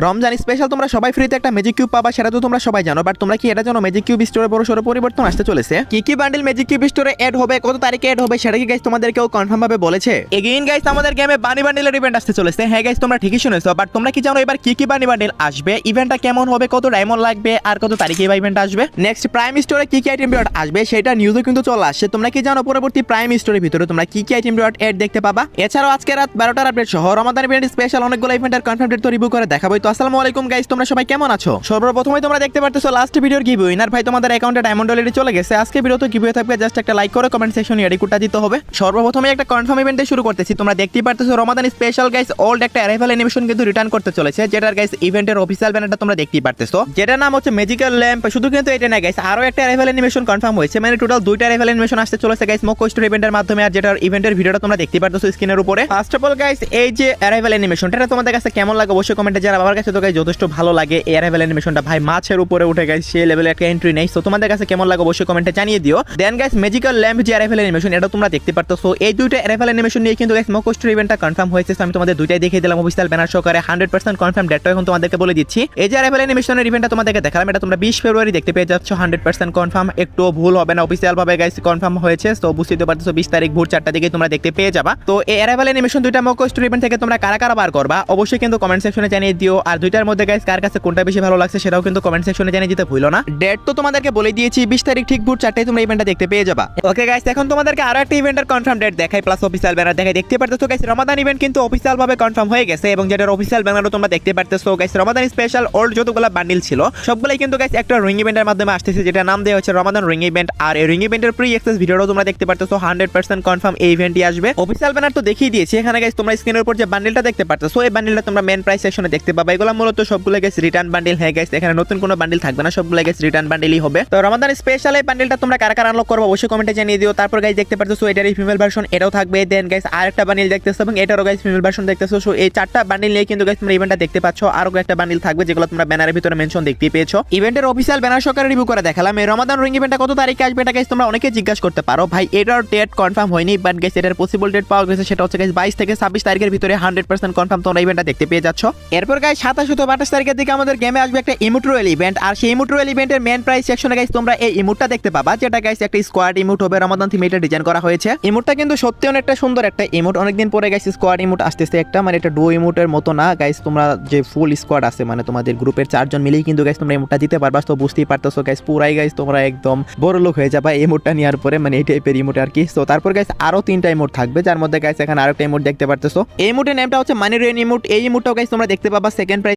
Ramzan special তোমরা সবাই ফ্রিতে একটা ম্যাজিক কিউব পাবা, সেটা তো তোমরা সবাই জানো। বাট তোমরা কি এটা জানো ম্যাজিক কিউব স্টোরে বড় সড়ো পরিবর্তন আসতে চলেছে? কি কি বান্ডেল ম্যাজিক কিউব স্টোরে এড হবে, কত তারিখে এড হবে, সেটা কি গাইস তোমাদেরকেও কনফার্ম ভাবে বলেছে? এগেইন গাইস আমাদের গেমে বানি বান্ডেলের ইভেন্ট আসতে চলেছে। হ্যাঁ গাইস তোমরা ঠিকই শুনেছো। বাট তোমরা কি জানো এবার কি কি বানি বান্ডেল আসবে, ইভেন্টটা কেমন হবে, কত ডায়মন্ড লাগবে, আর কত তারিখে এই ইভেন্ট আসবে, নেক্সট প্রাইম স্টোরে কি কি আইটেম রিওয়ার্ড আসবে সেটা নিউজও কিন্তু চলে আসছে। তোমরা কি জানো পরবর্তী প্রাইম স্টোরের ভিতরে তোমরা কি কি আইটেম রিওয়ার্ড এড দেখতে পাবা? এছাড়াও আজকে রাত 12টার আপডেট সহ রমাদান ইভেন্ট স্পেশাল অনেকগুলো ইভেন্টের কনফার্ম ডেট তো রিভিউ করে দেখাবো। তো আসসালামু আলাইকুম গাইস, তোমরা সবাই কেমন আছো? সর্বপ্রথমে তোমরা দেখতে পারতেছো লাস্ট ভিডিওর গিভওয়ে উইনার ভাই তোমাদের অ্যাকাউন্টে ডায়মন্ড অলরেডি চলে গেছে। আজকে ভিডিও তো গিভওয়ে থাকবে, জাস্ট একটা লাইক করে কমেন্ট সেকশনে এডি কোডটা দিতে হবে। সর্বপ্রথমে একটা কনফার্ম ইভেন্ট শুরু করতেছি। তোমরা দেখতেই পারতেছো রমাদান স্পেশাল গাইস ওল্ড একটা অ্যারাইভাল অ্যানিমেশন কিন্তু রিটার্ন করতে চলেছে, যেটার গাইস ইভেন্টের অফিশিয়াল ব্যানারটা তোমরা দেখতেই পারতেছো, যেটার নাম হচ্ছে ম্যাজিক্যাল ল্যাম্প। শুধু কিন্তু এটা না গাইস, আরো একটা অ্যারাইভাল অ্যানিমেশন কনফার্ম হয়েছে, মানে টোটাল দুইটা অ্যারাইভাল অ্যানিমেশন আসতে চলেছে গাইস মক স্টোর ইভেন্টের মাধ্যমে। আর যেটার ইভেন্টের ভিডিওটা তোমরা দেখতেই পারতেছো স্ক্রিনের উপরে। ফার্স্ট অফ অল গাইস এই যে অ্যারাইভাল অ্যানিমেশনটা তোমাদের কাছে কেমন লাগে অবশ্যই কমেন্টে জানাও। আমার কাছে তো গাইস যথেষ্ট ভালো লাগে এই অ্যারাইভাল অ্যানিমেশনটা, ভাই মাছের উপরে উঠে গাইস সেই লেভেলের একটা এন্ট্রি নেই। সো তোমাদের কাছে কেমন লাগে অবশ্যই কমেন্টে জানিয়ে দিও। দেন গাইস ম্যাজিক্যাল ল্যাম্প যে অ্যারাইভাল অ্যানিমেশন এটা তোমরা দেখতে পারতেছো, এই দুইটা অ্যারাইভাল অ্যানিমেশন নিয়ে কিন্তু গাইস মক স্টোর ইভেন্টটা কনফার্ম হয়েছে। আমি তোমাদের দুইটাই দেখিয়ে দিলাম অফিশিয়াল ব্যানার সহকারে 100% কনফার্ম ডেটটা এখন তোমাদেরকে বলে দিচ্ছি। এই যে অ্যারাইভাল অ্যানিমেশনের ইভেন্টটা তোমাদেরকে দেখালাম, এটা তোমরা 20 ফেব্রুয়ারি দেখতে পেয়ে যাচ্ছ, 100% কনফার্ম, একটু ভুল হবে না, অফিশিয়াল ভাবে গাইস কনফার্ম হয়েছে। তো বুঝতে পারতেছো 20 তারিখ ভোর 4টা দিকে তোমরা দেখতে পেয়ে যাবা। তো এই অ্যারাইভাল অ্যানিমেশন দুইটা মক স্টোর ইভেন্ট থেকে তোমরা কারা কারা বার করবা অবশ্যই কিন্তু কমেন্ট সেকশনে জানিয়ে দিও। আর দুইটার মধ্যে গাইস কার কাছে কোনটা বেশি ভালো লাগছে সেটাও কিন্তু কমেন্ট সেকশনে জানিয়ে দিতে ভুলো না। ডেট তো তোমাদেরকে বলে দিয়েছি 20 তারিখ ঠিক ভোর 4টায় তোমরা ইভেন্টটা দেখতে পেয়ে যাবা। ওকে গাইস এখন তোমাদেরকে আরো একটা ইভেন্টের কনফার্ম ডেট দেখাই, প্লাস অফিশিয়াল ব্যানার দেখাই। দেখতে পারতেছো গাইস রমাদান ইভেন্ট কিন্তু অফিশিয়াল ভাবে কনফার্ম হয়ে গেছে, এবং যেটার অফিশিয়াল ব্যানারও তোমরা দেখতে পারতেছো গাইস। রমাদান স্পেশাল ওল্ড যতগুলো বান্ডিল ছিল সবগুলাই কিন্তু গাইস একটা রিং ইভেন্টের মাধ্যমে আসতেছে, যেটা নাম দেওয়া হচ্ছে রমাদান রিং ইভেন্ট। আর এই রিং ইভেন্টের প্রি অ্যাক্সেস ভিডিওটাও তোমরা দেখতে পারতেছো, 100% কনফার্ম এই ইভেন্টই আসবে। অফিশিয়াল ব্যানার তো দেখিয়ে দিয়েছি, এখানে গাইস তোমরা স্ক্রিনের উপর যে বান্ডিলটা দেখতে পারতেছো এই বান্ডিলটা তোমরা মেন প্রাইস সেকশনে দেখতে পাবা। এগুলো মূলত সবগুলো গাইস রিটার্ন বান্ডিল। হ্যাঁ গাইস এখানে নতুন কোনো বান্ডিল থাকবে না, সবগুলো গাইস রিটার্ন বান্ডিলই হবে। তো রমাদান স্পেশাল এই বান্ডিলটা তোমরা কারা কারা আনলক করবে অবশ্যই কমেন্টে জানিয়ে দিও। তারপর গাইস দেখতে পারতেছো এটারই ফিমেল ভার্সন এটাও থাকবে। দেন গাইস আরেকটা বান্ডিল দেখতেছো এবং এটারও গাইস ফিমেল ভার্সন দেখতেছো। সো এই চারটা বান্ডিল নিয়ে কিন্তু গাইস তোমরা ইভেন্টটা দেখতে পাচ্ছ। আরো একটা বান্ডিল থাকবে যেগুলো তোমরা ব্যানারের ভিতরে মেনশন দেখতে পেয়েছো। ইভেন্টের অফিশিয়াল ব্যানার সহকারে রিভিউ করে দেখালাম। এই রমাদান রিং ইভেন্টটা কত তারিখে আসবে এটা গাইস তোমরা অনেকে জিজ্ঞাসা করতে পারো, ভাই এটার ডেট কনফার্ম হয়নি, বাট গাইস এটার পসিবল ডেট পাওয়া গেছে, সেটা হচ্ছে গাইস 22 থেকে 26 তারিখের ভিতরে 100% কনফার্ম তোমরা ইভেন্টটা দেখতে পেয়ে যাচ্ছ। এরপর গাইস 27 ও 28 তারিখের দিকে আমাদের গেমে আসবে একটা ইমোট রয়্যাল ইভেন্ট। আর সেই ইমোট রয়্যাল ইভেন্টের মেন প্রাইস সেকশনে গাইস তোমরা এই ইমোটটা দেখতে পাবা, যেটা গাইস একটা স্কোয়াড ইমোট হবে, রমাদান থিমে এটা ডিজাইন করা হয়েছে। ইমোটটা কিন্তু সত্যি অনেকটা সুন্দর একটা ইমোট, অনেকদিন পরে গাইস স্কোয়াড ইমোট আসতেছে একটা, মানে এটা ডো ইমোটের মতো না গাইস। তোমরা যে ফুল স্কোয়াড আছে মানে তোমাদের গ্রুপের 4 জন মিলেই কিন্তু গাইস তোমরা ইমোটটা দিতে পারবা। তো বুঝতেই পারতেছো গাইস পুরাই গাইস তোমরা একদম বড় লোক হয়ে যাবে ইমোটটা নেওয়ার পরে, মানে এই টাইপের ইমোট আর কি। তো তারপর গাইস আরো 3টা ইমোট থাকবে, যার মধ্যে গাইস এখানে আরেকটা ইমোট দেখতে পারতেছো। এই ইমোটের নামটা হচ্ছে মানি রেন ইমোট। এই ইমোটটাও গাইস তোমরা দেখতে পাবা সেকেন্ড প্রাইস